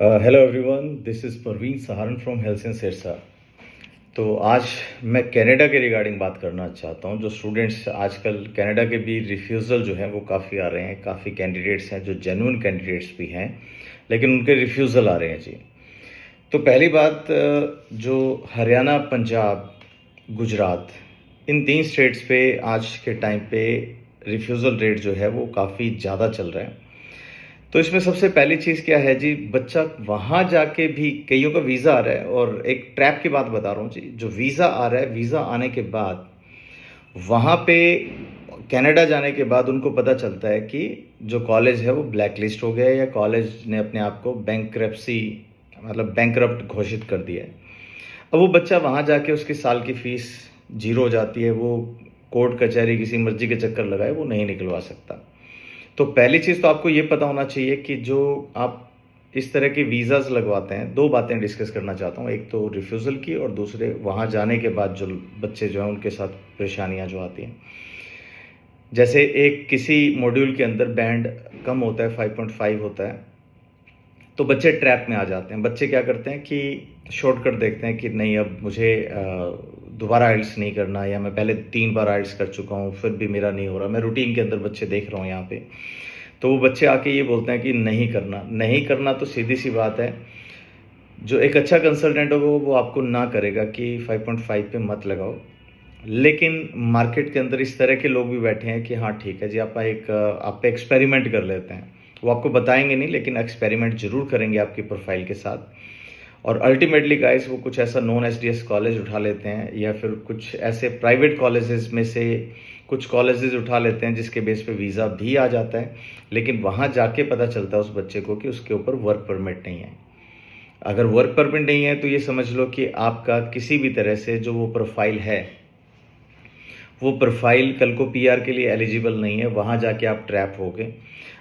Hello everyone, this is Parveen Saharan from हेल्सन सिरसा। तो आज मैं कनाडा के रिगार्डिंग बात करना चाहता हूँ। जो स्टूडेंट्स आजकल कनाडा के भी रिफ्यूज़ल जो है वो काफ़ी आ रहे हैं। काफ़ी कैंडिडेट्स हैं जो जेन्युइन कैंडिडेट्स भी हैं, लेकिन उनके रिफ्यूज़ल आ रहे हैं जी। तो पहली बात, जो हरियाणा, पंजाब, गुजरात, इन 3 स्टेट्स पे आज के टाइम पे रिफ्यूज़ल रेट जो है वो काफ़ी ज़्यादा चल रहा है। तो इसमें सबसे पहली चीज़ क्या है जी, बच्चा वहाँ जाके भी कईयों का वीज़ा आ रहा है। और एक ट्रैप की बात बता रहा हूँ जी, जो वीज़ा आ रहा है, वीज़ा आने के बाद वहाँ पे कनाडा जाने के बाद उनको पता चलता है कि जो कॉलेज है वो ब्लैक लिस्ट हो गया है, या कॉलेज ने अपने आप को बैंकरप्सी मतलब बैंकरप्ट घोषित कर दिया है। अब वो बच्चा वहाँ जाके उसकी साल की फ़ीस ज़ीरो हो जाती है। वो कोर्ट कचहरी किसी मर्ज़ी के चक्कर लगाए वो नहीं निकलवा सकता। तो पहली चीज़ तो आपको ये पता होना चाहिए कि जो आप इस तरह के वीज़ाज़ लगवाते हैं, 2 बातें डिस्कस करना चाहता हूँ। एक तो रिफ्यूज़ल की, और दूसरे वहाँ जाने के बाद जो बच्चे जो हैं उनके साथ परेशानियाँ जो आती हैं। जैसे एक किसी मॉड्यूल के अंदर बैंड कम होता है, 5.5 होता है, तो बच्चे ट्रैप में आ जाते हैं। बच्चे क्या करते हैं कि शॉर्टकट देखते हैं कि नहीं, अब मुझे दोबारा आइल्स नहीं करना, या मैं पहले 3 बार आइल्स कर चुका हूँ फिर भी मेरा नहीं हो रहा। मैं रूटीन के अंदर बच्चे देख रहा हूँ यहाँ पे। तो वो बच्चे आके ये बोलते हैं कि नहीं करना। नहीं करना तो सीधी सी बात है, जो एक अच्छा कंसल्टेंट होगा वो आपको ना करेगा कि 5.5 पे मत लगाओ। लेकिन मार्केट के अंदर इस तरह के लोग भी बैठे हैं कि हाँ ठीक है जी, आप पे एक्सपेरिमेंट कर लेते हैं। वो आपको बताएंगे नहीं, लेकिन एक्सपेरिमेंट जरूर करेंगे आपकी प्रोफाइल के साथ। और अल्टीमेटली गाइस, वो कुछ ऐसा नॉन एसडीएस कॉलेज उठा लेते हैं, या फिर कुछ ऐसे प्राइवेट कॉलेजेस में से कुछ कॉलेजेस उठा लेते हैं जिसके बेस पे वीज़ा भी आ जाता है। लेकिन वहाँ जाके पता चलता है उस बच्चे को कि उसके ऊपर वर्क परमिट नहीं है। अगर वर्क परमिट नहीं है तो ये समझ लो कि आपका किसी भी तरह से जो वो प्रोफाइल है, वो प्रोफाइल कल को पीआर के लिए एलिजिबल नहीं है। वहाँ जाके आप ट्रैप हो गए।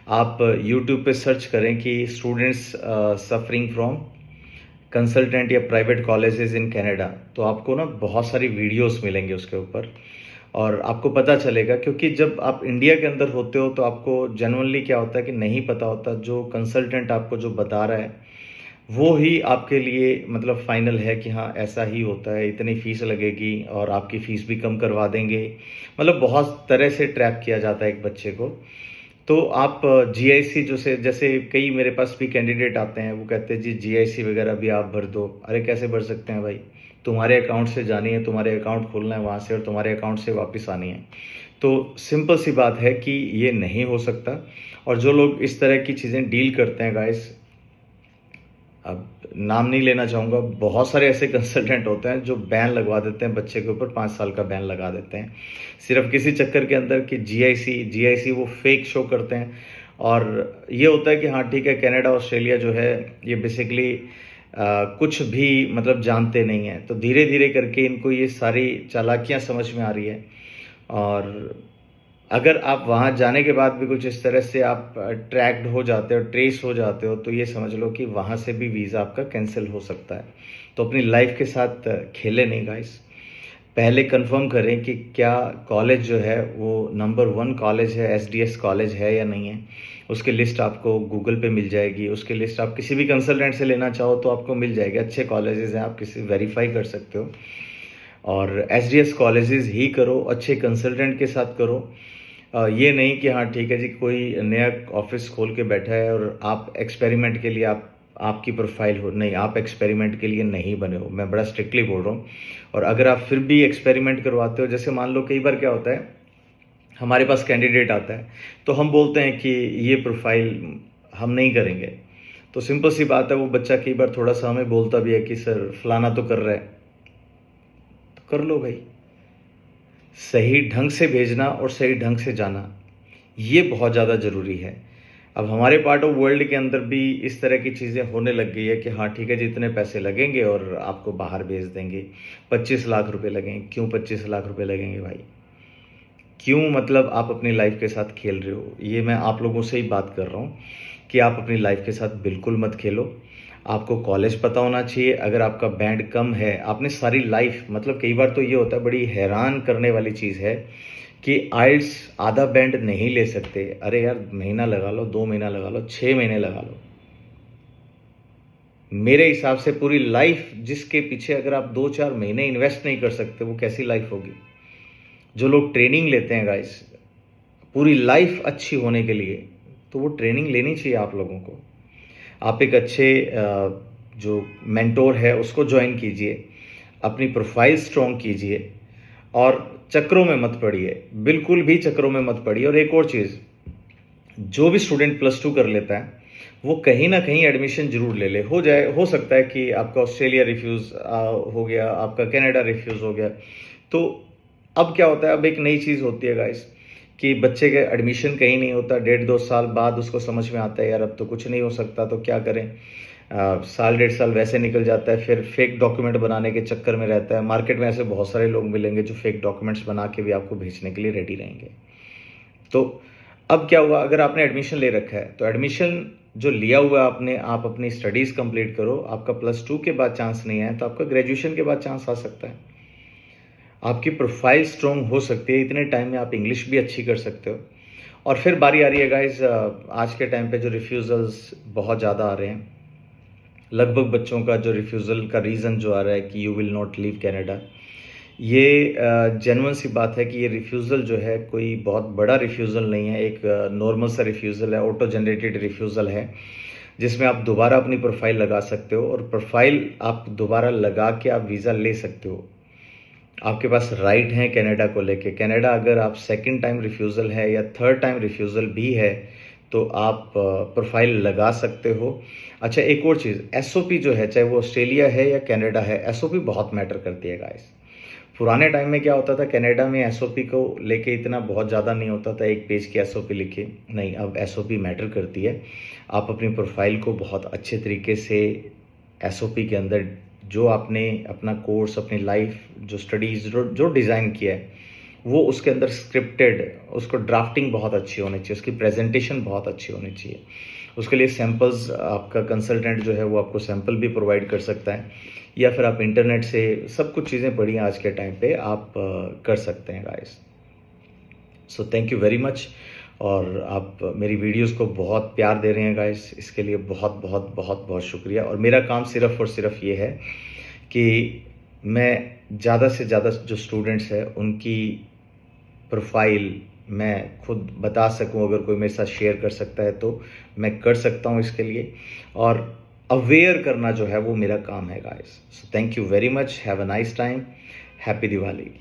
आप यूट्यूब पे सर्च करें कि स्टूडेंट्स सफरिंग फ्रॉम कंसल्टेंट या प्राइवेट कॉलेजेस इन कनाडा, तो आपको ना बहुत सारी वीडियोस मिलेंगे उसके ऊपर, और आपको पता चलेगा। क्योंकि जब आप इंडिया के अंदर होते हो तो आपको जनरली क्या होता है कि नहीं पता होता, जो कंसल्टेंट आपको जो बता रहा है वो ही आपके लिए मतलब फाइनल है कि हाँ ऐसा ही होता है, इतनी फ़ीस लगेगी और आपकी फ़ीस भी कम करवा देंगे। मतलब बहुत तरह से ट्रैप किया जाता है एक बच्चे को। तो आप जीआईसी जो से जैसे कई मेरे पास भी कैंडिडेट आते हैं, वो कहते हैं जी जीआईसी वगैरह भी आप भर दो। अरे कैसे भर सकते हैं भाई? तुम्हारे अकाउंट से जानी है, तुम्हारे अकाउंट खोलना है वहाँ से, और तुम्हारे अकाउंट से वापस आनी है। तो सिंपल सी बात है कि ये नहीं हो सकता। और जो लोग इस तरह की चीज़ें डील करते हैं गाइस, अब नाम नहीं लेना चाहूँगा, बहुत सारे ऐसे कंसल्टेंट होते हैं जो बैन लगवा देते हैं बच्चे के ऊपर, 5 साल का बैन लगा देते हैं सिर्फ किसी चक्कर के अंदर कि जीआईसी जीआईसी वो फेक शो करते हैं। और ये होता है कि हाँ ठीक है, कनाडा ऑस्ट्रेलिया जो है ये बेसिकली कुछ भी मतलब जानते नहीं हैं। तो धीरे धीरे करके इनको ये सारी चालाकियाँ समझ में आ रही है। और अगर आप वहाँ जाने के बाद भी कुछ इस तरह से आप ट्रैक्ड हो जाते हो, ट्रेस हो जाते हो, तो ये समझ लो कि वहाँ से भी वीज़ा आपका कैंसिल हो सकता है। तो अपनी लाइफ के साथ खेले नहीं गाइस। पहले कंफर्म करें कि क्या कॉलेज जो है वो नंबर 1 कॉलेज है, एसडीएस कॉलेज है या नहीं है। उसकी लिस्ट आपको गूगल पे मिल जाएगी। उसकी लिस्ट आप किसी भी कंसल्टेंट से लेना चाहो तो आपको मिल जाएगी। अच्छे कॉलेजेस हैं, आप किसी वेरीफाई कर सकते हो। और एसडीएस कॉलेजेस ही करो, अच्छे कंसल्टेंट के साथ करो। ये नहीं कि हाँ ठीक है जी, कोई नया ऑफिस खोल के बैठा है और आप एक्सपेरिमेंट के लिए आपकी प्रोफाइल हो। नहीं, आप एक्सपेरिमेंट के लिए नहीं बने हो, मैं बड़ा स्ट्रिक्टली बोल रहा हूँ। और अगर आप फिर भी एक्सपेरिमेंट करवाते हो, जैसे मान लो कई बार क्या होता है, हमारे पास कैंडिडेट आता है तो हम बोलते हैं कि ये प्रोफाइल हम नहीं करेंगे। तो सिंपल सी बात है, वो बच्चा कई बार थोड़ा सा हमें बोलता भी है कि सर फलाना तो कर रहा है, तो कर लो भाई। सही ढंग से भेजना और सही ढंग से जाना, ये बहुत ज़्यादा ज़रूरी है। अब हमारे पार्ट ऑफ वर्ल्ड के अंदर भी इस तरह की चीज़ें होने लग गई है कि हाँ ठीक है जी, इतने पैसे लगेंगे और आपको बाहर भेज देंगे। 25 लाख रुपए लगेंगे। क्यों 25 लाख रुपए लगेंगे भाई? क्यों? मतलब आप अपनी लाइफ के साथ खेल रहे हो। ये मैं आप लोगों से ही बात कर रहा हूँ कि आप अपनी लाइफ के साथ बिल्कुल मत खेलो। आपको कॉलेज पता होना चाहिए। अगर आपका बैंड कम है, आपने सारी लाइफ मतलब कई बार तो ये होता है, बड़ी हैरान करने वाली चीज़ है कि आइल्स आधा बैंड नहीं ले सकते। अरे यार, महीना लगा लो, 2 महीना लगा लो, 6 महीने लगा लो, मेरे हिसाब से पूरी लाइफ जिसके पीछे अगर आप 2-4 महीने इन्वेस्ट नहीं कर सकते, वो कैसी लाइफ होगी? जो लोग ट्रेनिंग लेते हैं गाइस, पूरी लाइफ अच्छी होने के लिए, तो वो ट्रेनिंग लेनी चाहिए आप लोगों को। आप एक अच्छे जो मेंटोर है उसको ज्वाइन कीजिए, अपनी प्रोफाइल स्ट्रॉन्ग कीजिए और चक्रों में मत पड़िए, बिल्कुल भी चक्रों में मत पड़िए। और एक और चीज़, जो भी स्टूडेंट +2 कर लेता है, वो कहीं ना कहीं एडमिशन जरूर ले ले। हो सकता है कि आपका ऑस्ट्रेलिया रिफ्यूज़ हो गया, आपका कनाडा रिफ्यूज़ हो गया। तो अब क्या होता है, अब एक नई चीज़ होती है गाइस कि बच्चे का एडमिशन कहीं नहीं होता, 1.5-2 साल बाद उसको समझ में आता है यार अब तो कुछ नहीं हो सकता, तो क्या करें। साल 1.5 साल वैसे निकल जाता है, फिर फेक डॉक्यूमेंट बनाने के चक्कर में रहता है। मार्केट में ऐसे बहुत सारे लोग मिलेंगे जो फेक डॉक्यूमेंट्स बना के भी आपको भेजने के लिए रेडी रहेंगे। तो अब क्या हुआ, अगर आपने एडमिशन ले रखा है तो एडमिशन जो लिया हुआ आपने, आप अपनी स्टडीज़ कंप्लीट करो। आपका +2 के बाद चांस नहीं आया तो आपका ग्रेजुएशन के बाद चांस आ सकता है। आपकी प्रोफाइल स्ट्रॉन्ग हो सकती है, इतने टाइम में आप इंग्लिश भी अच्छी कर सकते हो। और फिर बारी आ रही है गाइज, आज के टाइम पे जो रिफ्यूज़ल्स बहुत ज़्यादा आ रहे हैं, लगभग बच्चों का जो रिफ्यूज़ल का रीज़न जो आ रहा है कि you will not leave Canada, ये जेन्युइन सी बात है कि ये रिफ्यूज़ल जो है कोई बहुत बड़ा रिफ्यूज़ल नहीं है, एक नॉर्मल सा रिफ्यूज़ल है, ऑटो जनरेटेड रिफ्यूज़ल है, जिसमें आप दोबारा अपनी प्रोफाइल लगा सकते हो और प्रोफाइल आप दोबारा लगा के आप वीज़ा ले सकते हो। आपके पास राइट है कनाडा को लेके। कनाडा अगर आप सेकंड टाइम रिफ्यूज़ल है या थर्ड टाइम रिफ्यूज़ल भी है तो आप प्रोफाइल लगा सकते हो। अच्छा, एक और चीज़, एसओपी जो है, चाहे वो ऑस्ट्रेलिया है या कनाडा है, एसओपी बहुत मैटर करती है गाइस। पुराने टाइम में क्या होता था, कनाडा में एसओपी को लेके इतना बहुत ज़्यादा नहीं होता था, एक पेज की एसओपी लिखे, नहीं, अब एसओपी मैटर करती है। आप अपनी प्रोफाइल को बहुत अच्छे तरीके से एसओपी के अंदर, जो आपने अपना कोर्स, अपनी लाइफ, जो स्टडीज़ जो डिज़ाइन किया है, वो उसके अंदर स्क्रिप्टेड, उसको ड्राफ्टिंग बहुत अच्छी होनी चाहिए, उसकी प्रेजेंटेशन बहुत अच्छी होनी चाहिए। उसके लिए सैम्पल्स, आपका कंसल्टेंट जो है वो आपको सैम्पल भी प्रोवाइड कर सकता है, या फिर आप इंटरनेट से सब कुछ चीज़ें पढ़ी आज के टाइम पे आप कर सकते हैं guys. So thank you very much. और आप मेरी वीडियोस को बहुत प्यार दे रहे हैं गाइस, इसके लिए बहुत बहुत बहुत बहुत शुक्रिया। और मेरा काम सिर्फ़ और सिर्फ ये है कि मैं ज़्यादा से ज़्यादा जो स्टूडेंट्स हैं उनकी प्रोफाइल मैं खुद बता सकूं। अगर कोई मेरे साथ शेयर कर सकता है तो मैं कर सकता हूं इसके लिए, और अवेयर करना जो है वो मेरा काम है guys. So thank you very much, have a nice time, happy Diwali.